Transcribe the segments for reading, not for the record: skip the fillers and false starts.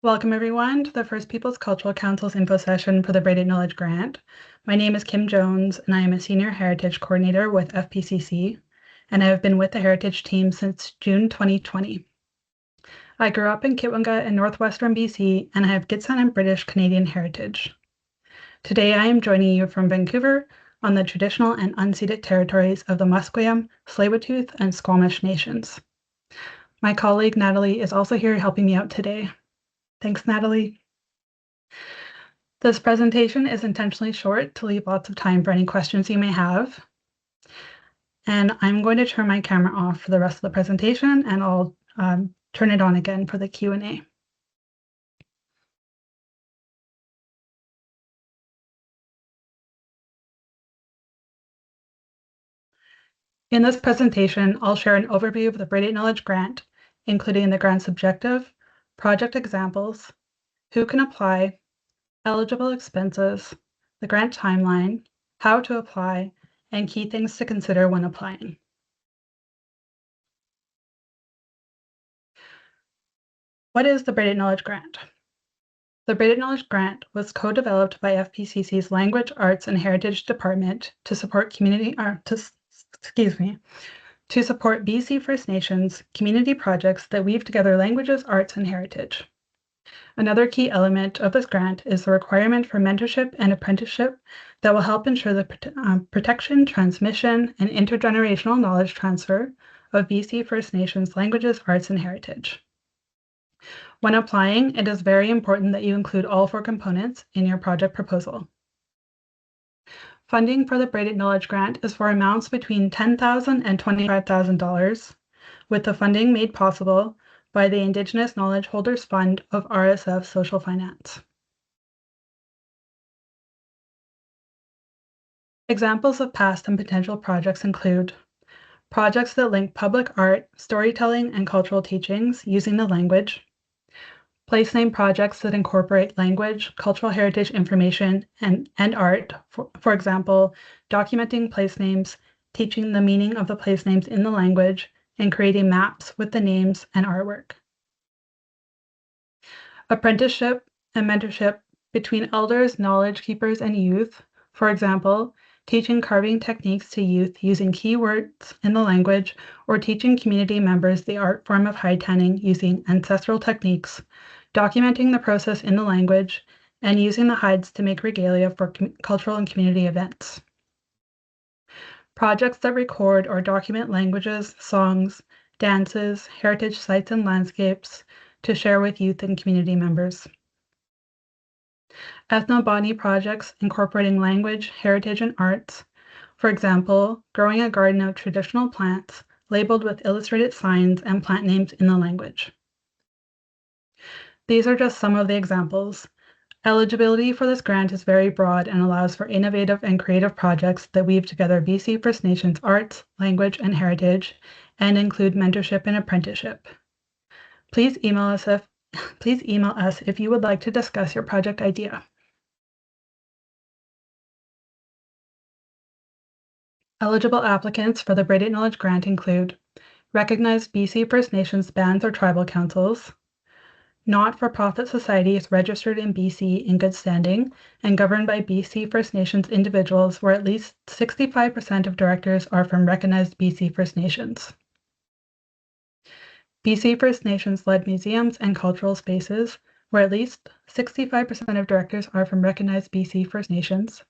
Welcome everyone to the First Peoples Cultural Council's info session for the Braided Knowledge Grant. My name is Kim Jones and I am a Senior Heritage Coordinator with FPCC, and I have been with the Heritage team since June 2020. I grew up in Kitwanga in northwestern BC and I have Gitxsan and British Canadian heritage. Today I am joining you from Vancouver on the traditional and unceded territories of the Musqueam, Tsleil-Waututh, and Squamish nations. My colleague Natalie is also here helping me out today. Thanks, Natalie. This presentation is intentionally short to leave lots of time for any questions you may have. And I'm going to turn my camera off for the rest of the presentation, and I'll turn it on again for the Q&A. In this presentation, I'll share an overview of the Braided Knowledge Grant, including the grant's objective, project examples, who can apply, eligible expenses, the grant timeline, how to apply, and key things to consider when applying. What is the Braided Knowledge Grant? The Braided Knowledge Grant was co-developed by FPCC's Language, Arts, and Heritage Department to support to support BC First Nations community projects that weave together languages, arts, and heritage. Another key element of this grant is the requirement for mentorship and apprenticeship that will help ensure the protection, transmission, and intergenerational knowledge transfer of BC First Nations languages, arts, and heritage. When applying, it is very important that you include all 4 components in your project proposal. Funding for the Braided Knowledge Grant is for amounts between $10,000 and $25,000, with the funding made possible by the Indigenous Knowledge Holders Fund of RSF Social Finance. Examples of past and potential projects include projects that link public art, storytelling, and cultural teachings using the language, place name projects that incorporate language, cultural heritage information, and art, for example, documenting place names, teaching the meaning of the place names in the language, and creating maps with the names and artwork. Apprenticeship and mentorship between elders, knowledge keepers, and youth, for example, teaching carving techniques to youth using keywords in the language, or teaching community members the art form of hide tanning using ancestral techniques, documenting the process in the language, and using the hides to make regalia for cultural and community events. Projects that record or document languages, songs, dances, heritage sites, and landscapes to share with youth and community members. Ethnobotany projects incorporating language, heritage, and arts, for example, growing a garden of traditional plants labeled with illustrated signs and plant names in the language. These are just some of the examples. Eligibility for this grant is very broad and allows for innovative and creative projects that weave together BC First Nations arts, language, and heritage, and include mentorship and apprenticeship. Please email us if you would like to discuss your project idea. Eligible applicants for the Braided Knowledge Grant include recognized BC First Nations bands or tribal councils, not-for-profit societies registered in BC in good standing and governed by BC First Nations individuals where at least 65% of directors are from recognized BC First Nations. BC First Nations-led museums and cultural spaces where at least 65% of directors are from recognized BC First Nations.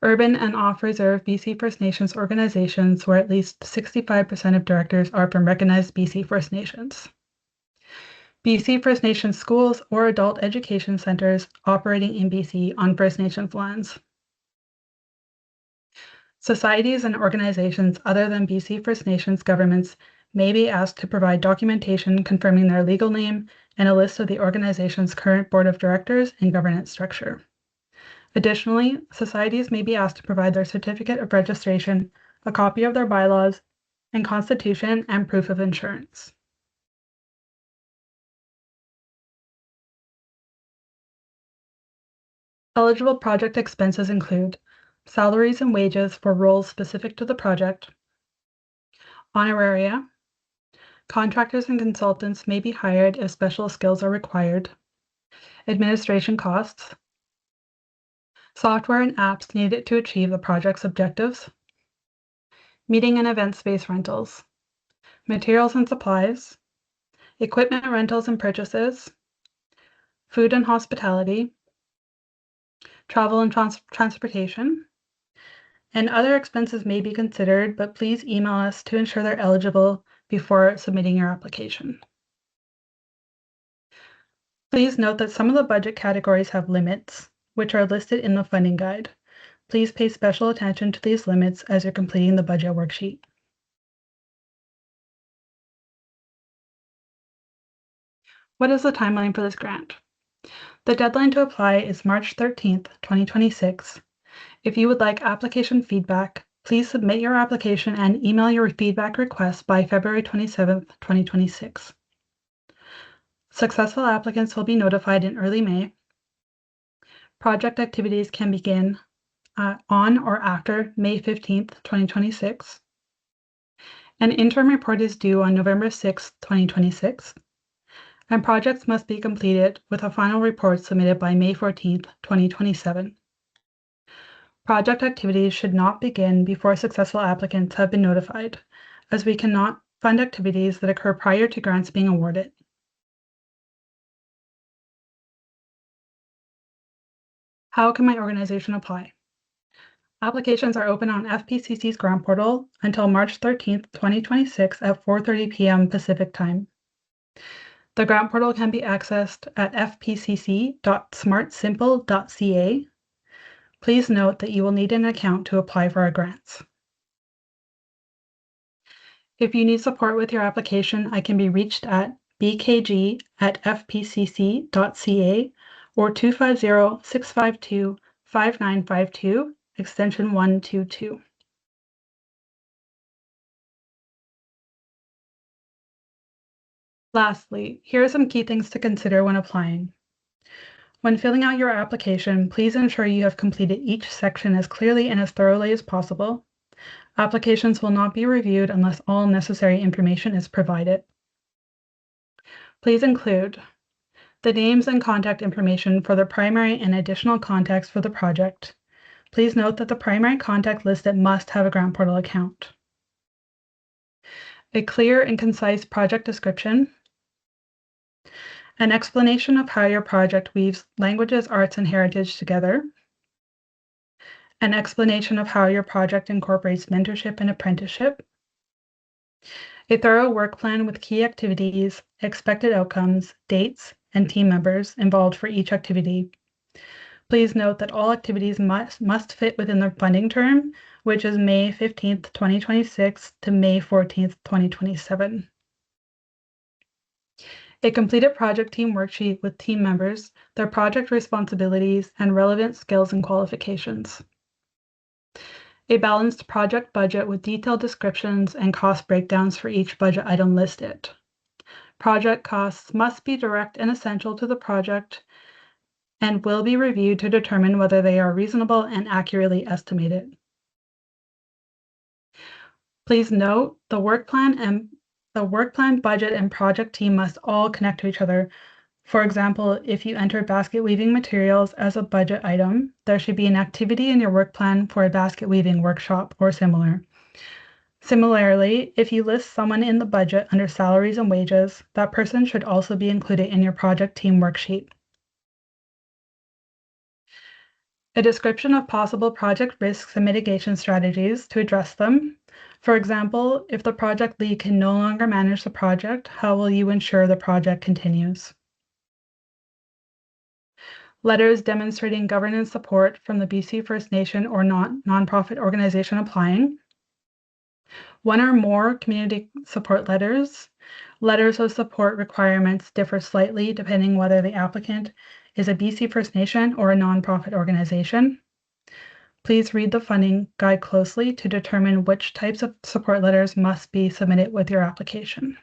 Urban and off-reserve BC First Nations organizations where at least 65% of directors are from recognized BC First Nations. BC First Nations schools or adult education centers operating in BC on First Nations lands. Societies and organizations other than BC First Nations governments may be asked to provide documentation confirming their legal name and a list of the organization's current board of directors and governance structure. Additionally, societies may be asked to provide their certificate of registration, a copy of their bylaws and constitution, and proof of insurance. Eligible project expenses include salaries and wages for roles specific to the project, honoraria, Contractors and consultants may be hired if special skills are required. Administration costs. Software and apps needed to achieve the project's objectives. Meeting and event space rentals. Materials and supplies. Equipment rentals and purchases. Food and hospitality. Travel and transportation. And other expenses may be considered, but please email us to ensure they're eligible before submitting your application. Please note that some of the budget categories have limits, which are listed in the funding guide. Please pay special attention to these limits as you're completing the budget worksheet. What is the timeline for this grant? The deadline to apply is March 13th, 2026. If you would like application feedback, please submit your application and email your feedback request by February 27th, 2026. Successful applicants will be notified in early May. Project activities can begin on or after May 15th, 2026. An interim report is due on November 6th, 2026. And projects must be completed with a final report submitted by May 14th, 2027. Project activities should not begin before successful applicants have been notified, as we cannot fund activities that occur prior to grants being awarded. How can my organization apply? Applications are open on FPCC's grant portal until March 13th, 2026 at 4:30 p.m. Pacific Time. The grant portal can be accessed at fpcc.smartsimple.ca. Please note that you will need an account to apply for our grants. If you need support with your application, I can be reached at bkg@fpcc.ca or 250-652-5952, extension 122. Lastly, here are some key things to consider when applying. When filling out your application, please ensure you have completed each section as clearly and as thoroughly as possible. Applications will not be reviewed unless all necessary information is provided. Please include the names and contact information for the primary and additional contacts for the project. Please note that the primary contact listed must have a grant portal account. A clear and concise project description. An explanation of how your project weaves languages, arts, and heritage together. An explanation of how your project incorporates mentorship and apprenticeship. A thorough work plan with key activities, expected outcomes, dates, and team members involved for each activity. Please note that all activities must fit within the funding term, which is May 15th, 2026 to May 14th, 2027. A completed project team worksheet with team members, their project responsibilities, and relevant skills and qualifications. A balanced project budget with detailed descriptions and cost breakdowns for each budget item listed. Project costs must be direct and essential to the project and will be reviewed to determine whether they are reasonable and accurately estimated. Please note the work plan, budget, and project team must all connect to each other. For example, if you enter basket weaving materials as a budget item, there should be an activity in your work plan for a basket weaving workshop or similar. Similarly, if you list someone in the budget under salaries and wages, that person should also be included in your project team worksheet. A description of possible project risks and mitigation strategies to address them. For example, if the project lead can no longer manage the project, how will you ensure the project continues? Letters demonstrating governance support from the BC First Nation or nonprofit organization applying. One or more community support letters. Letters of support requirements differ slightly depending whether the applicant is a BC First Nation or a nonprofit organization. Please read the funding guide closely to determine which types of support letters must be submitted with your application.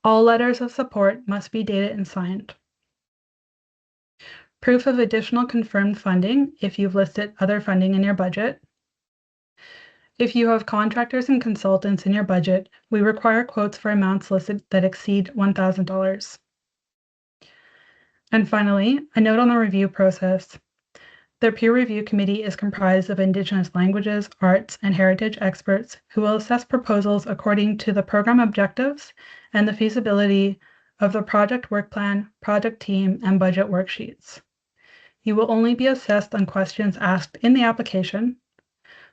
All letters of support must be dated and signed. Proof of additional confirmed funding if you've listed other funding in your budget. If you have contractors and consultants in your budget, we require quotes for amounts listed that exceed $1,000. And finally, a note on the review process. The peer review committee is comprised of Indigenous languages, arts, and heritage experts who will assess proposals according to the program objectives and the feasibility of the project work plan, project team, and budget worksheets. You will only be assessed on questions asked in the application,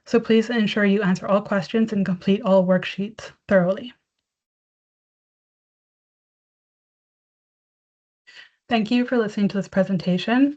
so please ensure you answer all questions and complete all worksheets thoroughly. Thank you for listening to this presentation.